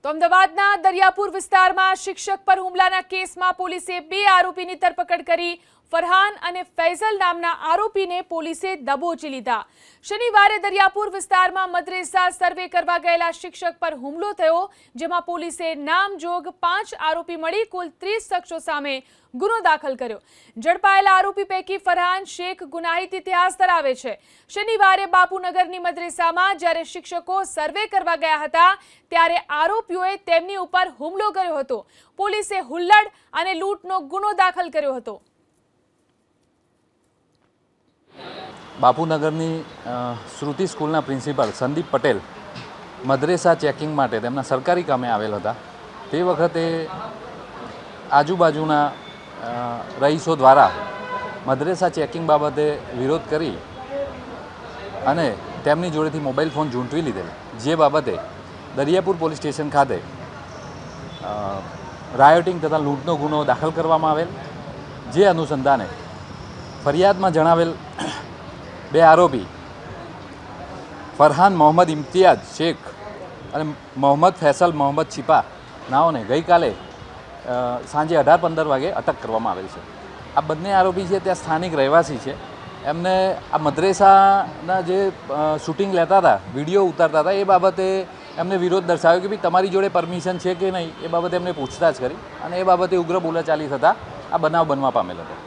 તો અમદાવાદના દરિયાપુર વિસ્તારમાં શિક્ષક પર હુમલાના કેસમાં પોલીસે 2 આરોપીની ધરપકડ કરી। ફરહાન અને ફૈઝલ નામના આરોપીને પોલીસે દબોચી લીધા। શનિવારે દરિયાપુર વિસ્તારમાં મદ્રેસા સર્વે કરવા ગયેલા શિક્ષક પર હુમલો થયો, જેમાં પોલીસે નામજોગ 5 આરોપી મળી કુલ 30 શખ્સો સામે ગુનો દાખલ કર્યો। ઝડપાયેલા આરોપી પૈકી ફરહાન શેખ ગુનાહિત ઇતિહાસ ધરાવે છે। શનિવારે બાપુનગરની મદ્રેસામાં જ્યારે શિક્ષકો સર્વે કરવા ગયા હતા ત્યારે આરોપીઓએ તેમની ઉપર હુમલો કર્યો હતો। પોલીસે હુલ્લડ અને લૂંટનો ગુનો દાખલ કર્યો હતો। બાપુનગરની શ્રુતિ સ્કૂલના પ્રિન્સિપાલ સંદીપ પટેલ મદ્રેસા ચેકિંગ માટે તેમના સરકારી કામે આવેલ હતા। તે વખતે આજુબાજુના રહીશો દ્વારા મદ્રેસા ચેકિંગ બાબતે વિરોધ કરી અને તેમની જોડેથી મોબાઈલ ફોન ઝૂંટવી લીધેલ, જે બાબતે દરિયાપુર પોલીસ સ્ટેશન ખાતે રાયોટિંગ તથા લૂંટનો ગુનો દાખલ કરવામાં આવેલ। જે અનુસંધાને ફરિયાદમાં જણાવેલ 2 આરોપી ફરહાન મોહમ્મદ ઇમ્તિયાઝ શેખ અને મોહમ્મદ ફૈસલ મોહમ્મદ છીપા નાઓને ગઈકાલે સાંજે 18:15 વાગે અટક કરવામાં આવેલ છે। આ બંને આરોપી છે ત્યાં સ્થાનિક રહેવાસી છે। એમને આ મદ્રેસાના જે શૂટિંગ લેતા હતા, વિડીયો ઉતારતા હતા, એ બાબતે એમને વિરોધ દર્શાવ્યો કે ભાઈ તમારી જોડે પરમિશન છે કે નહીં, એ બાબતે એમને પૂછતાછ કરી અને એ બાબતે ઉગ્ર બોલાચાલી થતાં આ બનાવ બનવા પામેલ હતો।